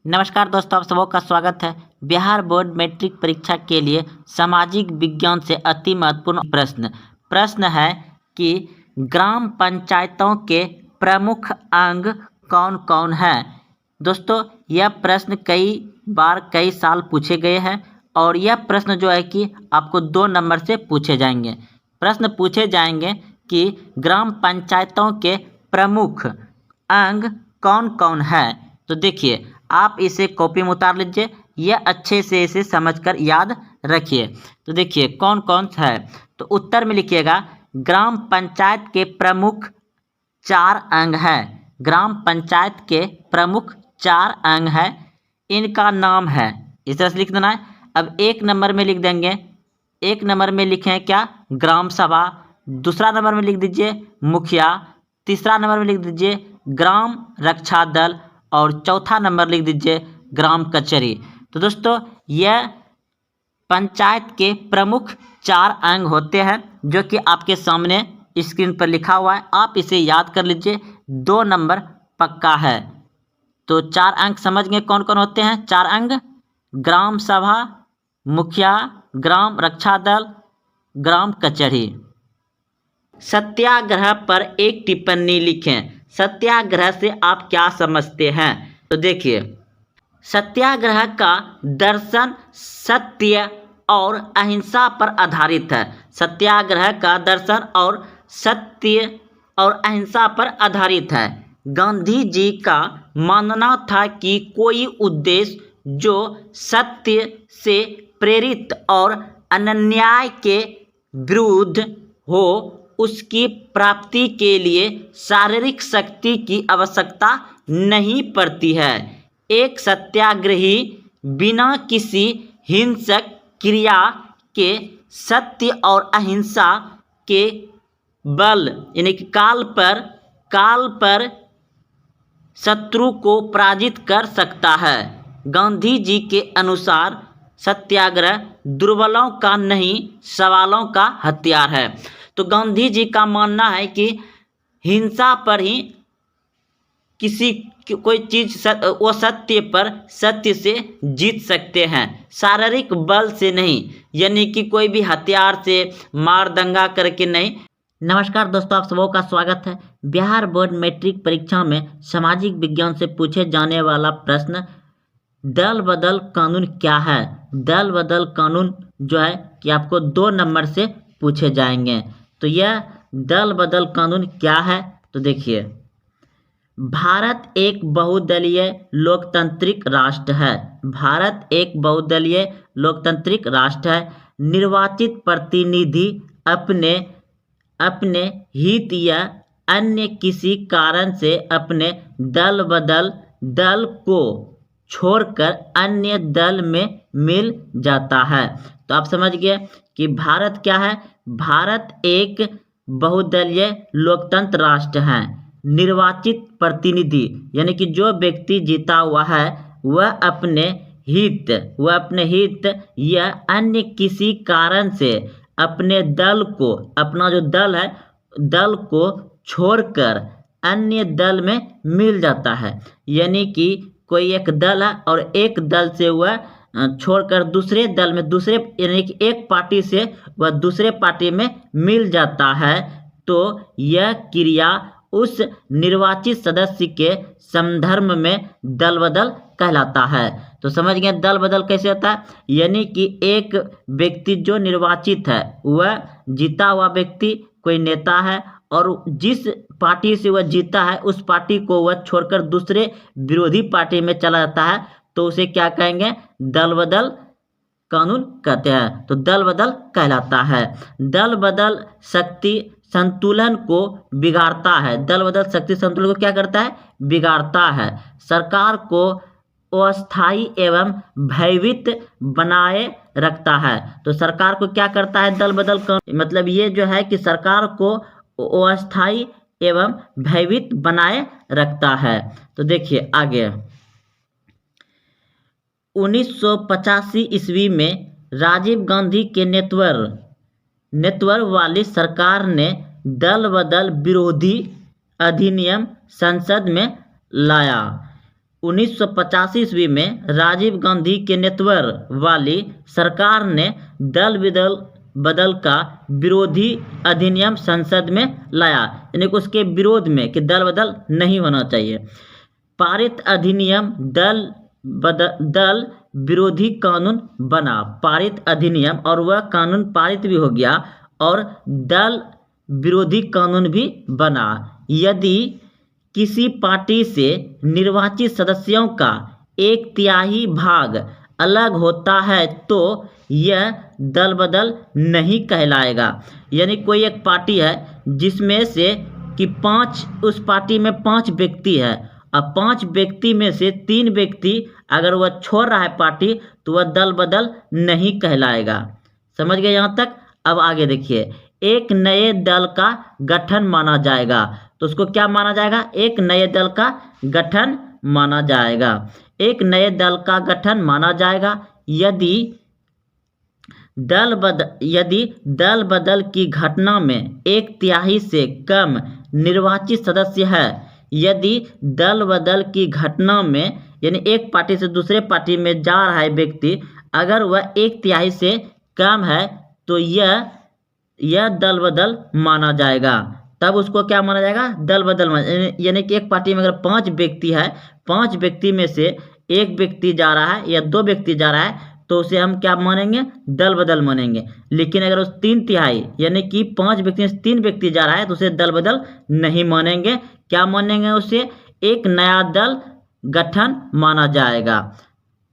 नमस्कार दोस्तों, आप सबों का स्वागत है। बिहार बोर्ड मैट्रिक परीक्षा के लिए सामाजिक विज्ञान से अति महत्वपूर्ण प्रश्न है कि ग्राम पंचायतों के प्रमुख अंग कौन कौन हैं। दोस्तों, यह प्रश्न कई बार कई साल पूछे गए हैं और यह प्रश्न जो है कि आपको 2 नंबर से पूछे जाएंगे। प्रश्न पूछे जाएंगे कि ग्राम पंचायतों के प्रमुख अंग कौन कौन है। तो देखिए, आप इसे कॉपी में उतार लीजिए, यह अच्छे से इसे समझकर याद रखिए। तो देखिए कौन कौन सा है। तो उत्तर में लिखिएगा ग्राम पंचायत के प्रमुख 4 अंग हैं। ग्राम पंचायत के प्रमुख 4 अंग हैं, इनका नाम है, इस तरह से लिख देना है। अब 1 नंबर में लिख देंगे, 1 नंबर में लिखें क्या, ग्राम सभा। दूसरा नंबर में लिख दीजिए मुखिया। तीसरा नंबर में लिख दीजिए ग्राम रक्षा दल और चौथा नंबर लिख दीजिए ग्राम कचहरी। तो दोस्तों, यह पंचायत के प्रमुख 4 अंग होते हैं जो कि आपके सामने स्क्रीन पर लिखा हुआ है। आप इसे याद कर लीजिए, 2 नंबर पक्का है। तो 4 अंग समझ गए कौन कौन होते हैं। 4 अंग ग्राम सभा, मुखिया, ग्राम रक्षा दल, ग्राम कचहरी। सत्याग्रह पर एक टिप्पणी लिखें। सत्याग्रह से आप क्या समझते हैं। तो देखिए, सत्याग्रह का दर्शन सत्य और अहिंसा पर आधारित है। सत्याग्रह का दर्शन और सत्य और अहिंसा पर आधारित है। गांधी जी का मानना था कि कोई उद्देश्य जो सत्य से प्रेरित और अन्याय के विरुद्ध हो, उसकी प्राप्ति के लिए शारीरिक शक्ति की आवश्यकता नहीं पड़ती है। एक सत्याग्रही बिना किसी हिंसक क्रिया के सत्य और अहिंसा के बल यानी कि काल पर शत्रु को पराजित कर सकता है। गांधी जी के अनुसार सत्याग्रह दुर्बलों का नहीं, सवालों का हथियार है। तो गांधी जी का मानना है कि हिंसा पर ही कोई चीज वो सत्य से जीत सकते हैं, शारीरिक बल से नहीं, यानी कि कोई भी हथियार से मार दंगा करके नहीं। नमस्कार दोस्तों, आप सबों का स्वागत है। बिहार बोर्ड मैट्रिक परीक्षा में सामाजिक विज्ञान से पूछे जाने वाला प्रश्न दल बदल कानून क्या है। दल बदल कानून जो है कि आपको 2 नंबर से पूछे जाएंगे। तो यह दल बदल कानून क्या है। तो देखिए, भारत एक बहुदलीय लोकतांत्रिक राष्ट्र है। भारत एक बहुदलीय लोकतांत्रिक राष्ट्र है। निर्वाचित प्रतिनिधि अपने हित या अन्य किसी कारण से अपने दल को छोड़कर अन्य दल में मिल जाता है। तो आप समझ गए कि भारत क्या है। भारत एक बहुदलीय लोकतंत्र राष्ट्र है। निर्वाचित प्रतिनिधि यानी कि जो व्यक्ति जीता हुआ है वह अपने हित या अन्य किसी कारण से अपने अपना जो दल को छोड़कर अन्य दल में मिल जाता है। यानी कि कोई एक दल है और एक दल से वह छोड़कर दूसरे दल में यानी कि एक पार्टी से वह दूसरे पार्टी में मिल जाता है। तो यह क्रिया उस निर्वाचित सदस्य के संदर्भ में दल बदल कहलाता है। तो समझ गए दल बदल कैसे होता है। यानी कि एक व्यक्ति जो निर्वाचित है वह जीता हुआ व्यक्ति कोई नेता है और जिस पार्टी से वह जीता है उस पार्टी को वह छोड़कर दूसरे विरोधी पार्टी में चला जाता है, तो उसे क्या कहेंगे, दल बदल कानून कहते हैं। तो दल बदल कहलाता है। दल बदल शक्ति संतुलन को बिगाड़ता है। दल बदल शक्ति संतुलन को क्या करता है, बिगाड़ता है। सरकार को अस्थायी एवं भयभीत बनाए रखता है। तो सरकार को क्या करता है दल बदल कानून, मतलब ये जो है कि सरकार को अस्थायी एवं भयभीत बनाए रखता है। तो देखिए आगे, 1985 ईस्वी में राजीव गांधी के नेतृत्व वाली सरकार ने दल बदल विरोधी अधिनियम संसद में लाया। 1985 ईस्वी में राजीव गांधी के नेतृत्व वाली सरकार ने दल बदल का विरोधी अधिनियम संसद में लाया, यानी कि उसके विरोध में कि दल बदल नहीं होना चाहिए। पारित अधिनियम दल विरोधी कानून बना, पारित अधिनियम, और वह कानून पारित भी हो गया और दल विरोधी कानून भी बना। यदि किसी पार्टी से निर्वाचित सदस्यों का 1/3 भाग अलग होता है तो यह दल बदल नहीं कहलाएगा। यानी कोई एक पार्टी है जिसमें से कि उस पार्टी में 5 व्यक्ति है, अब 5 व्यक्ति में से 3 व्यक्ति अगर वह छोड़ रहा है पार्टी तो वह दल बदल नहीं कहलाएगा। समझ गए यहाँ तक? अब आगे देखिए, एक नए दल का गठन माना जाएगा, तो उसको क्या माना जाएगा? एक नए दल का गठन माना जाएगा। एक नए दल का गठन माना जाएगा यदि दल बदल की घटना में 1/3 से कम निर्वाचित सदस्य है। यदि दल बदल की घटना में, यानी एक पार्टी से दूसरे पार्टी में जा रहा है व्यक्ति, अगर वह 1/3 से कम है तो यह दल बदल माना जाएगा। तब उसको क्या माना जाएगा? दल बदल। यानी कि एक पार्टी में अगर 5 व्यक्ति है, 5 व्यक्ति में से एक व्यक्ति जा रहा है या 2 व्यक्ति जा रहा है तो उसे हम क्या मानेंगे? दल बदल मानेंगे। लेकिन अगर उस 3/3 यानी कि 5 व्यक्ति में से 3 व्यक्ति जा रहा है तो उसे दल बदल नहीं मानेंगे। क्या मानेंगे? उसे एक नया दल गठन माना जाएगा।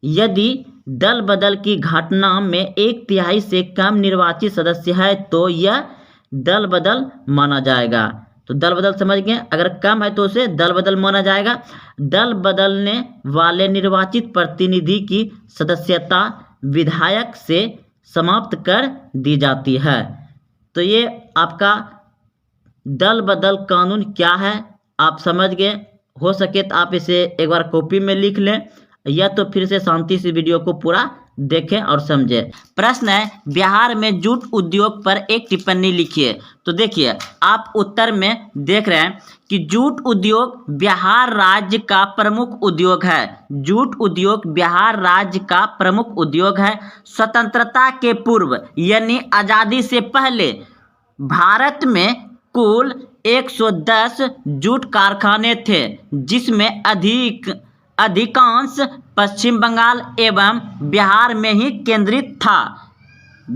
यदि दल बदल की घटना में 1/3 से कम निर्वाचित सदस्य है तो यह दल बदल माना जाएगा। तो दल बदल समझ गए? अगर कम है तो उसे दल बदल माना जाएगा। दल बदलने वाले निर्वाचित प्रतिनिधि की सदस्यता विधायक से समाप्त कर दी जाती है। तो ये आपका दल बदल कानून क्या है आप समझ गए। हो सके तो आप इसे एक बार कॉपी में लिख लें या तो फिर से शांति से वीडियो को पूरा देखें और समझें। प्रश्न है, बिहार में जूट उद्योग पर एक टिप्पणी लिखिए। तो देखिए, आप उत्तर में देख रहे हैं कि जूट उद्योग बिहार राज्य का प्रमुख उद्योग है। जूट उद्योग बिहार राज्य का प्रमुख उद्योग है। स्वतंत्रता के पूर्व यानी आज़ादी से पहले भारत में कुल 110 जूट कारखाने थे, जिसमें अधिकांश पश्चिम बंगाल एवं बिहार में ही केंद्रित था।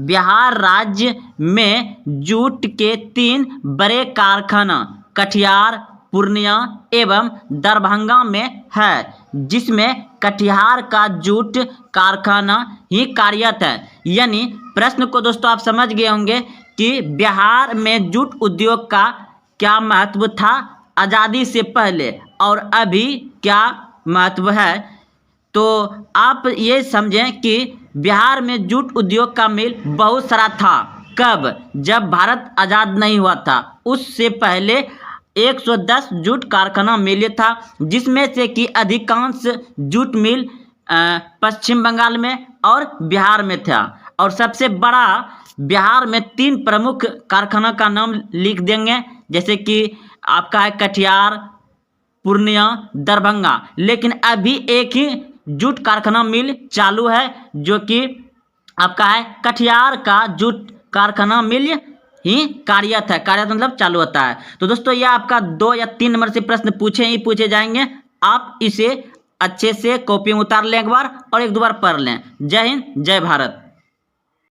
बिहार राज्य में जूट के 3 बड़े कारखाना कटिहार, पूर्णिया एवं दरभंगा में है, जिसमें कटिहार का जूट कारखाना ही कार्यरत है। यानी प्रश्न को दोस्तों आप समझ गए होंगे कि बिहार में जूट उद्योग का क्या महत्व था आज़ादी से पहले और अभी क्या महत्व है। तो आप ये समझें कि बिहार में जूट उद्योग का मिल बहुत सारा था। कब? जब भारत आज़ाद नहीं हुआ था, उससे पहले 110 जूट कारखाना मिल था, जिसमें से कि अधिकांश जूट मिल पश्चिम बंगाल में और बिहार में था। और सबसे बड़ा बिहार में 3 प्रमुख कारखाना का नाम लिख देंगे, जैसे कि आपका है कटिहार, पूर्णिया, दरभंगा। लेकिन अभी एक ही जूट कारखाना मिल चालू है जो कि आपका है कटिहार का जूट कारखाना मिल ही कार्यरत है। कार्यरत मतलब चालू होता है। तो दोस्तों यह आपका 2 या 3 नंबर से प्रश्न पूछे जाएंगे। आप इसे अच्छे से कॉपी में उतार लें एक बार और 1-2 बार पढ़ लें। जय हिंद, जय भारत।